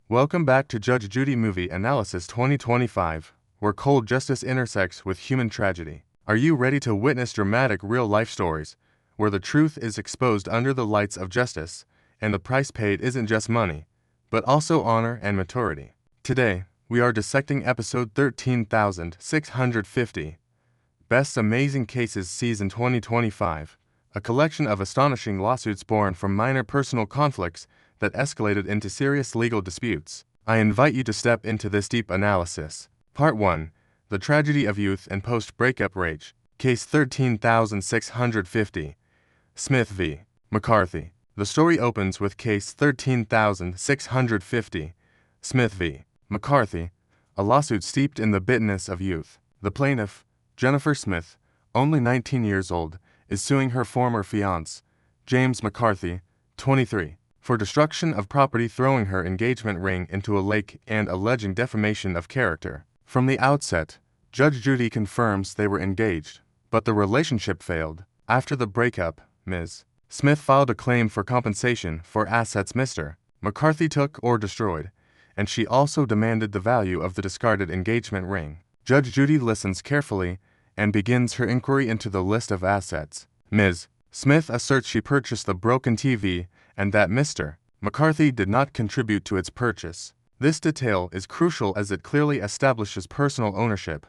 Welcome back to Judge Judy Movie Analysis 2025, where cold justice intersects with human tragedy. Are you ready to witness dramatic real-life stories, where the truth is exposed under the lights of justice, and the price paid isn't just money, but also honor and maturity? Today, we are dissecting episode 13,650, Best Amazing Cases Season 2025, a collection of astonishing lawsuits born from minor personal conflicts that escalated into serious legal disputes. I invite you to step into this deep analysis. Part 1. The Tragedy of Youth and Post-Breakup Rage. Case 13,650. Smith v. McCarthy. The story opens with Case 13,650. Smith v. McCarthy, a lawsuit steeped in the bitterness of youth. The plaintiff, Jennifer Smith, only 19 years old, is suing her former fiancé, James McCarthy, 23, for destruction of property, throwing her engagement ring into a lake, and alleging defamation of character. From the outset, Judge Judy confirms they were engaged, but the relationship failed. After the breakup, Ms. Smith filed a claim for compensation for assets Mr. McCarthy took or destroyed, and she also demanded the value of the discarded engagement ring. Judge Judy listens carefully and begins her inquiry into the list of assets. Ms. Smith asserts she purchased the broken TV and that Mr. McCarthy did not contribute to its purchase. This detail is crucial as it clearly establishes personal ownership,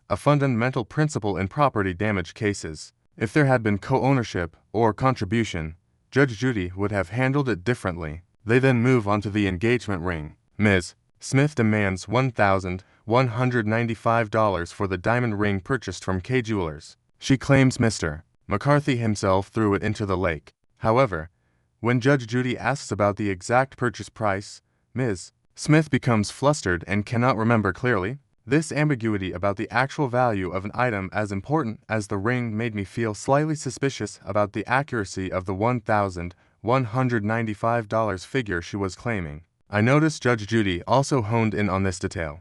a fundamental principle in property damage cases. If there had been co-ownership or contribution, Judge Judy would have handled it differently. They then move on to the engagement ring. Ms. Smith demands $1,195 for the diamond ring purchased from K Jewelers. She claims Mr. McCarthy himself threw it into the lake. However, when Judge Judy asks about the exact purchase price, Ms. Smith becomes flustered and cannot remember clearly. This ambiguity about the actual value of an item as important as the ring made me feel slightly suspicious about the accuracy of the $1,195 figure she was claiming. I noticed Judge Judy also honed in on this detail.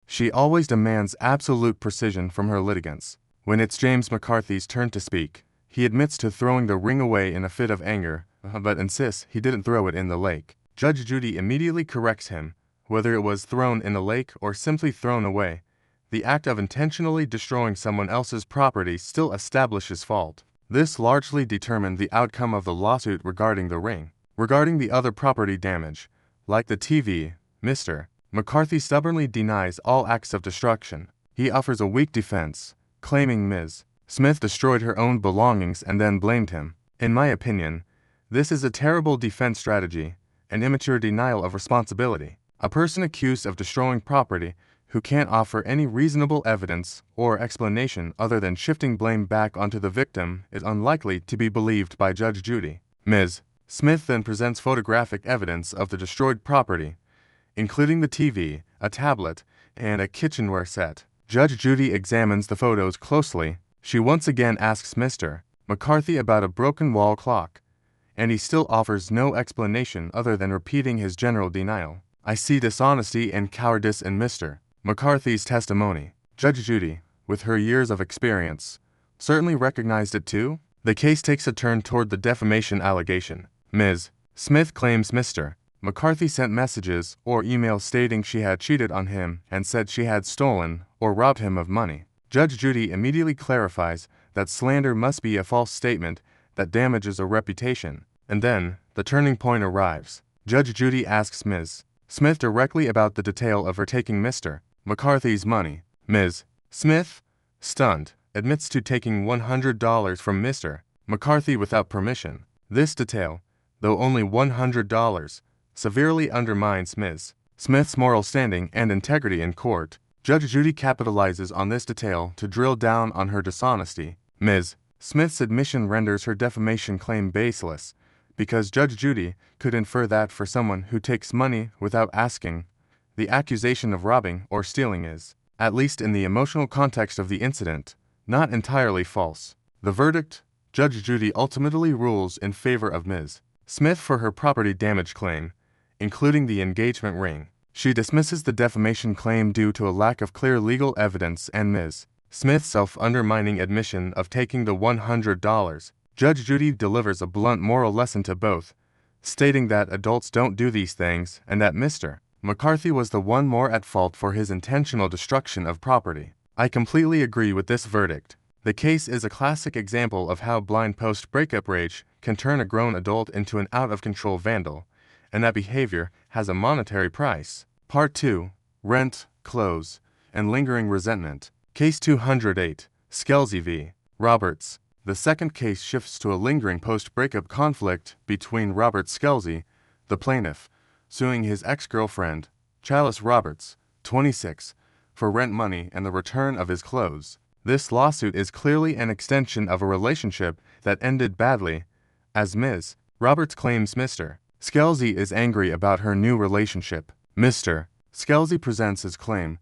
She always demands absolute precision from her litigants. When it's James McCarthy's turn to speak, he admits to throwing the ring away in a fit of anger, but insists he didn't throw it in the lake. Judge Judy immediately corrects him. Whether it was thrown in a lake or simply thrown away, the act of intentionally destroying someone else's property still establishes fault. This largely determined the outcome of the lawsuit regarding the ring. Regarding the other property damage, like the TV, Mr. McCarthy stubbornly denies all acts of destruction. He offers a weak defense, claiming Ms. Smith destroyed her own belongings and then blamed him. In my opinion, this is a terrible defense strategy, an immature denial of responsibility. A person accused of destroying property who can't offer any reasonable evidence or explanation other than shifting blame back onto the victim is unlikely to be believed by Judge Judy. Ms. Smith then presents photographic evidence of the destroyed property, including the TV, a tablet, and a kitchenware set. Judge Judy examines the photos closely. She once again asks Mr. McCarthy about a broken wall clock, and he still offers no explanation other than repeating his general denial. I see dishonesty and cowardice in Mr. McCarthy's testimony. Judge Judy, with her years of experience, certainly recognized it too. The case takes a turn toward the defamation allegation. Ms. Smith claims Mr. McCarthy sent messages or emails stating she had cheated on him and said she had stolen or robbed him of money. Judge Judy immediately clarifies that slander must be a false statement that damages a reputation. And then, the turning point arrives. Judge Judy asks Ms. Smith directly about the detail of her taking Mr. McCarthy's money. Ms. Smith, stunned, admits to taking $100 from Mr. McCarthy without permission. This detail, though only $100, severely undermines Ms. Smith's moral standing and integrity in court. Judge Judy capitalizes on this detail to drill down on her dishonesty. Ms. Smith's admission renders her defamation claim baseless, because Judge Judy could infer that for someone who takes money without asking, the accusation of robbing or stealing is, at least in the emotional context of the incident, not entirely false. The verdict, Judge Judy ultimately rules in favor of Ms. Smith for her property damage claim, including the engagement ring. She dismisses the defamation claim due to a lack of clear legal evidence and Ms. Smith's self-undermining admission of taking the $100. Judge Judy delivers a blunt moral lesson to both, stating that adults don't do these things and that Mr. McCarthy was the one more at fault for his intentional destruction of property. I completely agree with this verdict. The case is a classic example of how blind post-breakup rage can turn a grown adult into an out-of-control vandal, and that behavior has a monetary price. Part 2. Rent, Clothes, and Lingering Resentment. Case 208, Skelsey v. Roberts. The second case shifts to a lingering post-breakup conflict between Robert Skelsey, the plaintiff, suing his ex-girlfriend, Chalice Roberts, 26, for rent money and the return of his clothes. This lawsuit is clearly an extension of a relationship that ended badly, as Ms. Roberts claims Mr. Skelsey is angry about her new relationship. Mr. Skelsey presents his claim,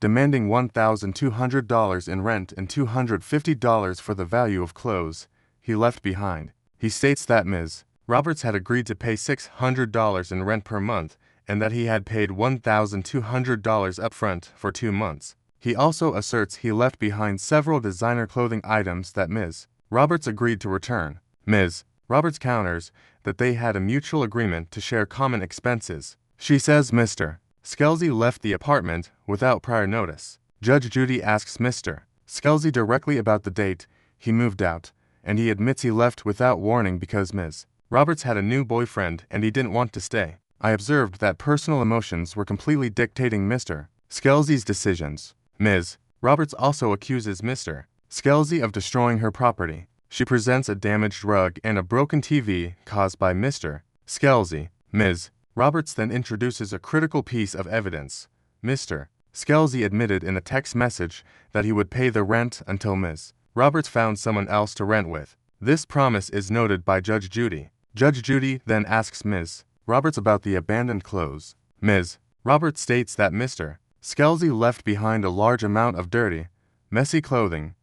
demanding $1,200 in rent and $250 for the value of clothes he left behind. He states that Ms. Roberts had agreed to pay $600 in rent per month and that he had paid $1,200 upfront for 2 months. He also asserts he left behind several designer clothing items that Ms. Roberts agreed to return. Ms. Roberts counters that they had a mutual agreement to share common expenses. She says Mr. Skelsey left the apartment without prior notice. Judge Judy asks Mr. Skelsey directly about the date he moved out, and he admits he left without warning because Ms. Roberts had a new boyfriend and he didn't want to stay. I observed that personal emotions were completely dictating Mr. Skelsey's decisions. Ms. Roberts also accuses Mr. Skelsey of destroying her property. She presents a damaged rug and a broken TV caused by Mr. Skelsey. Ms. Roberts then introduces a critical piece of evidence. Mr. Skelsey admitted in a text message that he would pay the rent until Ms. Roberts found someone else to rent with. This promise is noted by Judge Judy. Judge Judy then asks Ms. Roberts about the abandoned clothes. Ms. Roberts states that Mr. Skelsey left behind a large amount of dirty, messy clothing,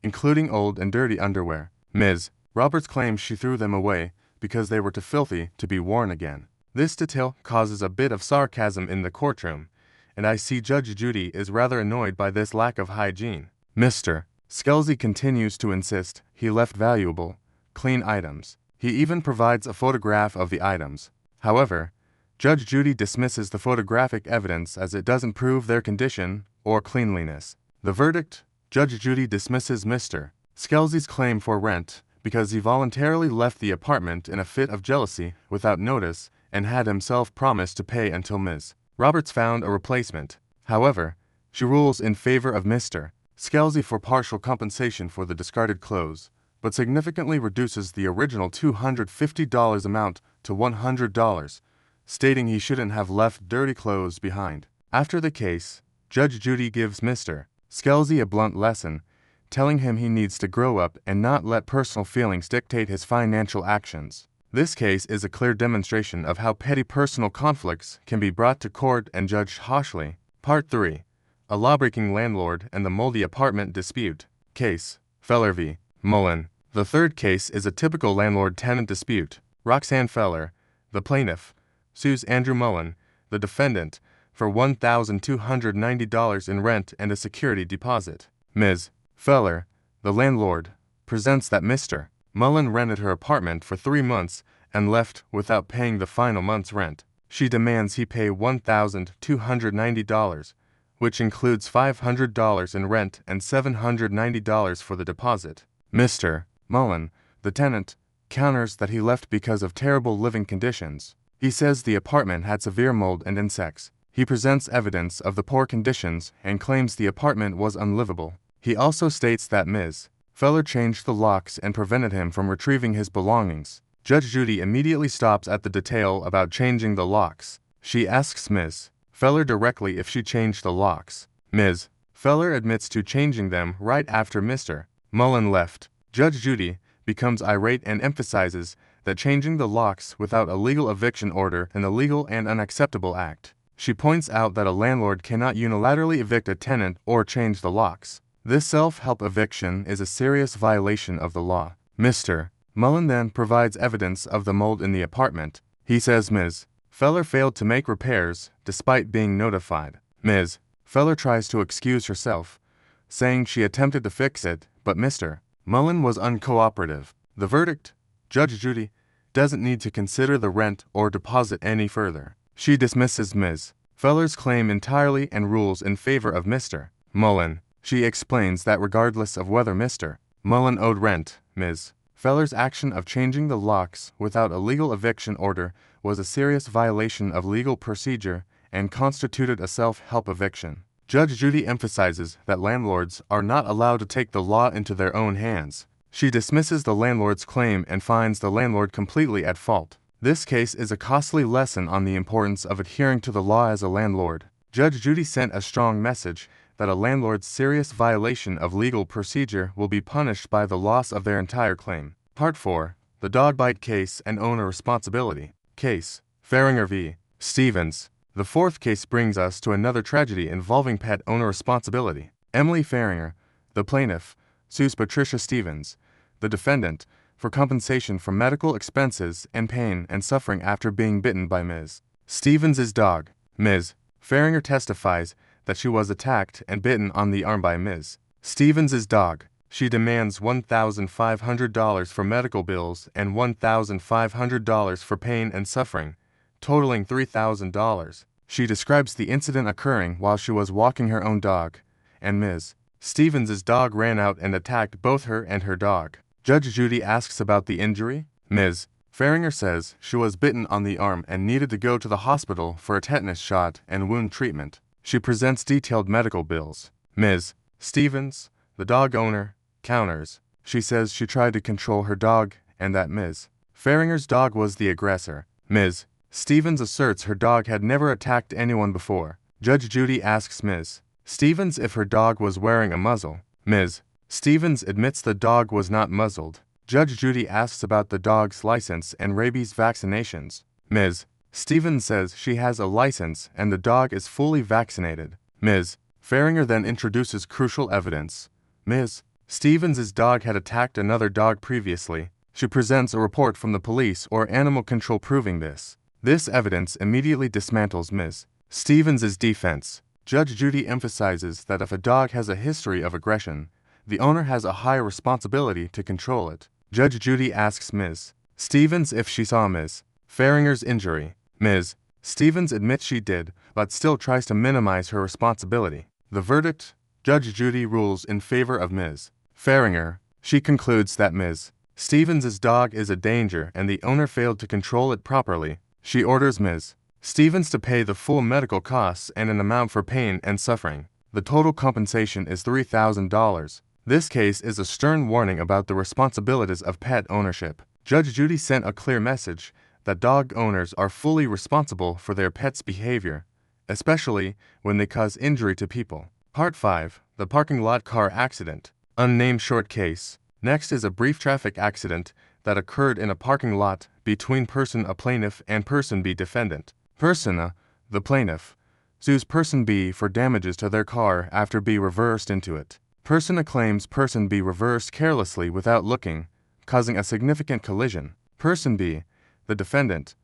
including old and dirty underwear. Ms. Roberts claims she threw them away because they were too filthy to be worn again. This detail causes a bit of sarcasm in the courtroom, and I see Judge Judy is rather annoyed by this lack of hygiene. Mr. Skelsey continues to insist he left valuable, clean items. He even provides a photograph of the items. However, Judge Judy dismisses the photographic evidence as it doesn't prove their condition or cleanliness. The verdict: Judge Judy dismisses Mr. Skelsey's claim for rent because he voluntarily left the apartment in a fit of jealousy without notice and had himself promised to pay until Ms. Roberts found a replacement. However, she rules in favor of Mr. Skelsey for partial compensation for the discarded clothes, but significantly reduces the original $250 amount to $100, stating he shouldn't have left dirty clothes behind. After the case, Judge Judy gives Mr. Skelsey a blunt lesson, telling him he needs to grow up and not let personal feelings dictate his financial actions. This case is a clear demonstration of how petty personal conflicts can be brought to court and judged harshly. Part 3. A Lawbreaking Landlord and the Moldy Apartment Dispute. Case: Feller v. Mullen. The third case is a typical landlord-tenant dispute. Roxanne Feller, the plaintiff, sues Andrew Mullen, the defendant, for $1,290 in rent and a security deposit. Ms. Feller, the landlord, presents that Mr. Mullen rented her apartment for 3 months and left without paying the final month's rent. She demands he pay $1,290, which includes $500 in rent and $790 for the deposit. Mr. Mullen, the tenant, counters that he left because of terrible living conditions. He says the apartment had severe mold and insects. He presents evidence of the poor conditions and claims the apartment was unlivable. He also states that Ms. Feller changed the locks and prevented him from retrieving his belongings. Judge Judy immediately stops at the detail about changing the locks. She asks Ms. Feller directly if she changed the locks. Ms. Feller admits to changing them right after Mr. Mullen left. Judge Judy becomes irate and emphasizes that changing the locks without a legal eviction order is an illegal and unacceptable act. She points out that a landlord cannot unilaterally evict a tenant or change the locks. This self-help eviction is a serious violation of the law. Mr. Mullen then provides evidence of the mold in the apartment. He says Ms. Feller failed to make repairs despite being notified. Ms. Feller tries to excuse herself, saying she attempted to fix it, but Mr. Mullen was uncooperative. The verdict: Judge Judy doesn't need to consider the rent or deposit any further. She dismisses Ms. Feller's claim entirely and rules in favor of Mr. Mullen. She explains that regardless of whether Mr. Mullen owed rent, Ms. Feller's action of changing the locks without a legal eviction order was a serious violation of legal procedure and constituted a self-help eviction. Judge Judy emphasizes that landlords are not allowed to take the law into their own hands. She dismisses the landlord's claim and finds the landlord completely at fault. This case is a costly lesson on the importance of adhering to the law as a landlord. Judge Judy sent a strong message that a landlord's serious violation of legal procedure will be punished by the loss of their entire claim. Part 4. The Dog Bite Case and Owner Responsibility. Case Farringer v. Stevens. The fourth case brings us to another tragedy involving pet owner responsibility. Emily Farringer, the plaintiff, sues Patricia Stevens, the defendant, for compensation for medical expenses and pain and suffering after being bitten by Ms. Stevens' dog. Ms. Farringer testifies that she was attacked and bitten on the arm by Ms. Stevens' dog. She demands $1,500 for medical bills and $1,500 for pain and suffering, totaling $3,000. She describes the incident occurring while she was walking her own dog, and Ms. Stevens' dog ran out and attacked both her and her dog. Judge Judy asks about the injury. Ms. Farringer says she was bitten on the arm and needed to go to the hospital for a tetanus shot and wound treatment. She presents detailed medical bills. Ms. Stevens, the dog owner, counters. She says she tried to control her dog and that Ms. Farringer's dog was the aggressor. Ms. Stevens asserts her dog had never attacked anyone before. Judge Judy asks Ms. Stevens if her dog was wearing a muzzle. Ms. Stevens admits the dog was not muzzled. Judge Judy asks about the dog's license and rabies vaccinations. Ms. Stevens says she has a license and the dog is fully vaccinated. Ms. Farringer then introduces crucial evidence. Ms. Stevens' dog had attacked another dog previously. She presents a report from the police or animal control proving this. This evidence immediately dismantles Ms. Stevens' defense. Judge Judy emphasizes that if a dog has a history of aggression, the owner has a high responsibility to control it. Judge Judy asks Ms. Stevens if she saw Ms. Farringer's injury. Ms. Stevens admits she did, but still tries to minimize her responsibility. The verdict: Judge Judy rules in favor of Ms. Farringer. She concludes that Ms. Stevens' dog is a danger and the owner failed to control it properly. She orders Ms. Stevens to pay the full medical costs and an amount for pain and suffering. The total compensation is $3,000. This case is a stern warning about the responsibilities of pet ownership. Judge Judy sent a clear message that dog owners are fully responsible for their pets' behavior, especially when they cause injury to people. Part 5. The Parking Lot Car Accident. Unnamed short case. Next is a brief traffic accident that occurred in a parking lot between Person A plaintiff and Person B defendant. Person A, the plaintiff, sues Person B for damages to their car after B reversed into it. Person A claims Person B reversed carelessly without looking, causing a significant collision. Person B, the defendant,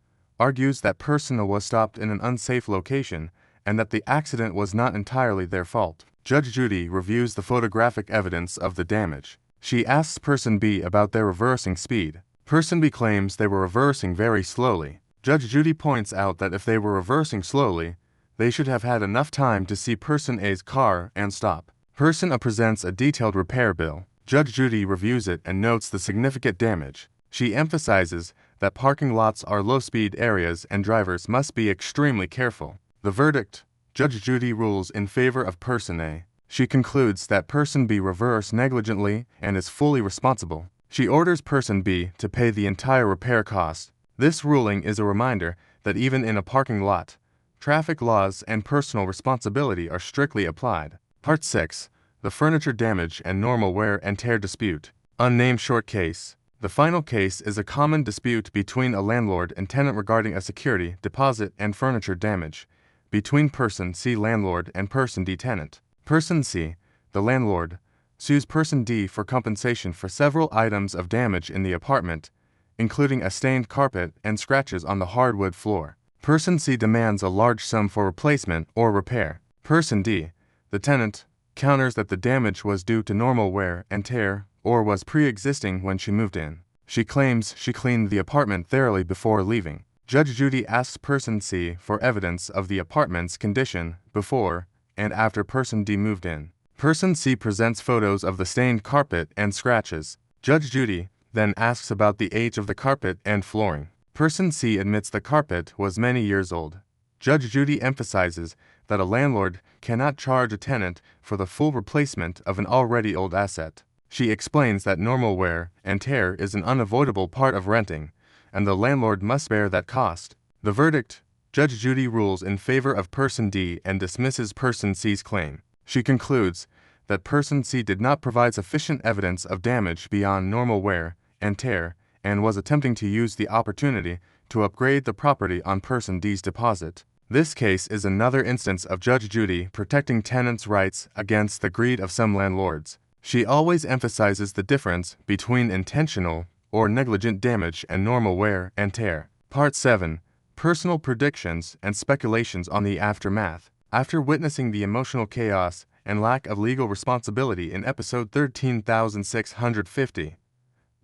argues that Person A was stopped in an unsafe location and that the accident was not entirely their fault. Judge Judy reviews the photographic evidence of the damage. She asks Person B about their reversing speed. Person B claims they were reversing very slowly. Judge Judy points out that if they were reversing slowly, they should have had enough time to see Person A's car and stop. Person A presents a detailed repair bill. Judge Judy reviews it and notes the significant damage. She emphasizes that parking lots are low-speed areas and drivers must be extremely careful. The verdict: Judge Judy rules in favor of Person A. She concludes that Person B reversed negligently and is fully responsible. She orders Person B to pay the entire repair cost. This ruling is a reminder that even in a parking lot, traffic laws and personal responsibility are strictly applied. Part 6. The Furniture Damage and Normal Wear and Tear Dispute. Unnamed short case. The final case is a common dispute between a landlord and tenant regarding a security deposit and furniture damage between Person C, landlord, and Person D, tenant. Person C, the landlord, sues Person D for compensation for several items of damage in the apartment, including a stained carpet and scratches on the hardwood floor. Person C demands a large sum for replacement or repair. Person D, the tenant, counters that the damage was due to normal wear and tear or was pre-existing when she moved in. She claims she cleaned the apartment thoroughly before leaving. Judge Judy asks Person C for evidence of the apartment's condition before and after Person D moved in. Person C presents photos of the stained carpet and scratches. Judge Judy then asks about the age of the carpet and flooring. Person C admits the carpet was many years old. Judge Judy emphasizes that a landlord cannot charge a tenant for the full replacement of an already old asset. She explains that normal wear and tear is an unavoidable part of renting, and the landlord must bear that cost. The verdict: Judge Judy rules in favor of Person D and dismisses Person C's claim. She concludes that Person C did not provide sufficient evidence of damage beyond normal wear and tear and was attempting to use the opportunity to upgrade the property on Person D's deposit. This case is another instance of Judge Judy protecting tenants' rights against the greed of some landlords. She always emphasizes the difference between intentional or negligent damage and normal wear and tear. Part 7. Personal predictions and speculations on the aftermath. After witnessing the emotional chaos and lack of legal responsibility in episode 13,650,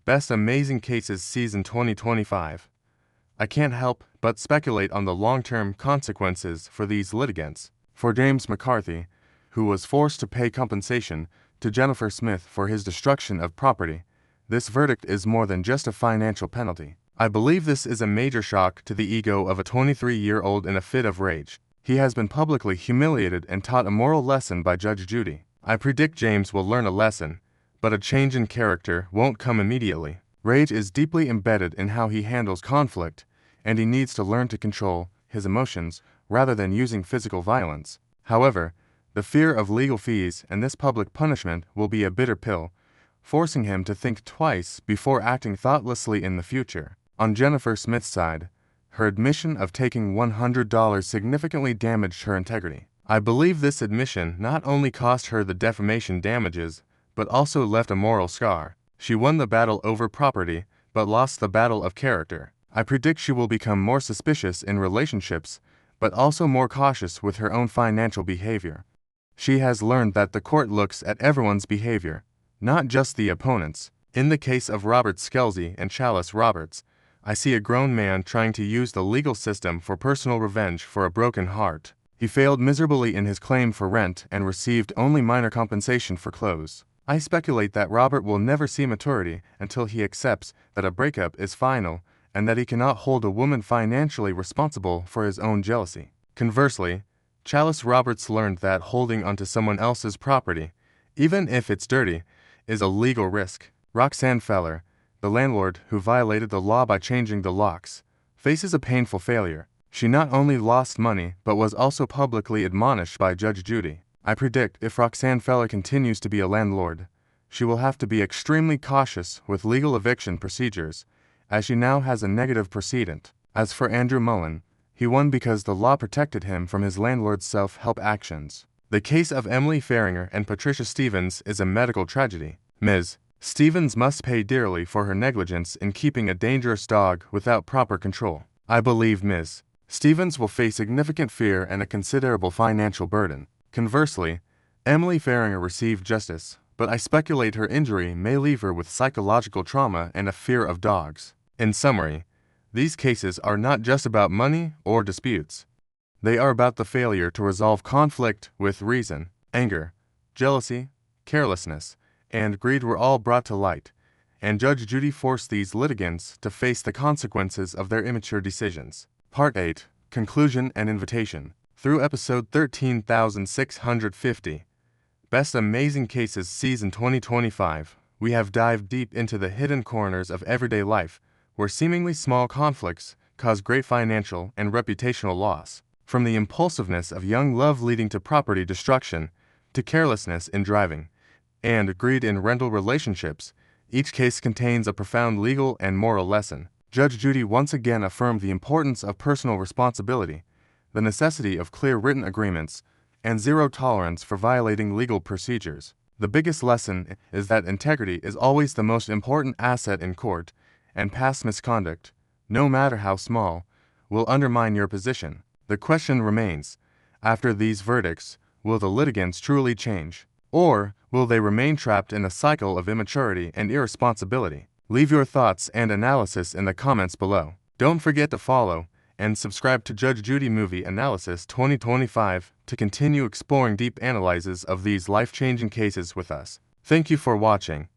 Best Amazing Cases Season 2025, I can't help but speculate on the long-term consequences for these litigants. For James McCarthy, who was forced to pay compensation to Jennifer Smith for his destruction of property, this verdict is more than just a financial penalty. I believe this is a major shock to the ego of a 23-year-old in a fit of rage. He has been publicly humiliated and taught a moral lesson by Judge Judy. I predict James will learn a lesson, but a change in character won't come immediately. Rage is deeply embedded in how he handles conflict, and he needs to learn to control his emotions rather than using physical violence. However, the fear of legal fees and this public punishment will be a bitter pill, forcing him to think twice before acting thoughtlessly in the future. On Jennifer Smith's side, her admission of taking $100 significantly damaged her integrity. I believe this admission not only cost her the defamation damages, but also left a moral scar. She won the battle over property, but lost the battle of character. I predict she will become more suspicious in relationships, but also more cautious with her own financial behavior. She has learned that the court looks at everyone's behavior, not just the opponent's. In the case of Robert Skelsey and Chalice Roberts, I see a grown man trying to use the legal system for personal revenge for a broken heart. He failed miserably in his claim for rent and received only minor compensation for clothes. I speculate that Robert will never see maturity until he accepts that a breakup is final and that he cannot hold a woman financially responsible for his own jealousy. Conversely, Chalice Roberts learned that holding onto someone else's property, even if it's dirty, is a legal risk. Roxanne Feller, the landlord who violated the law by changing the locks, faces a painful failure. She not only lost money but was also publicly admonished by Judge Judy. I predict if Roxanne Feller continues to be a landlord, she will have to be extremely cautious with legal eviction procedures, as she now has a negative precedent. As for Andrew Mullen, he won because the law protected him from his landlord's self-help actions. The case of Emily Farringer and Patricia Stevens is a medical tragedy. Ms. Stevens must pay dearly for her negligence in keeping a dangerous dog without proper control. I believe Ms. Stevens will face significant fear and a considerable financial burden. Conversely, Emily Farringer received justice, but I speculate her injury may leave her with psychological trauma and a fear of dogs. In summary, these cases are not just about money or disputes. They are about the failure to resolve conflict with reason. Anger, jealousy, carelessness, and greed were all brought to light, and Judge Judy forced these litigants to face the consequences of their immature decisions. Part 8. Conclusion and Invitation. Through episode 13,650, Best Amazing Cases Season 2025, we have dived deep into the hidden corners of everyday life, where seemingly small conflicts cause great financial and reputational loss. From the impulsiveness of young love leading to property destruction, to carelessness in driving, and greed in rental relationships, each case contains a profound legal and moral lesson. Judge Judy once again affirmed the importance of personal responsibility, the necessity of clear written agreements, and zero tolerance for violating legal procedures. The biggest lesson is that integrity is always the most important asset in court, and past misconduct, no matter how small, will undermine your position. The question remains, after these verdicts, will the litigants truly change? Or will they remain trapped in a cycle of immaturity and irresponsibility? Leave your thoughts and analysis in the comments below. Don't forget to follow and subscribe to Judge Judy Movie Analysis 2025 to continue exploring deep analyses of these life-changing cases with us. Thank you for watching.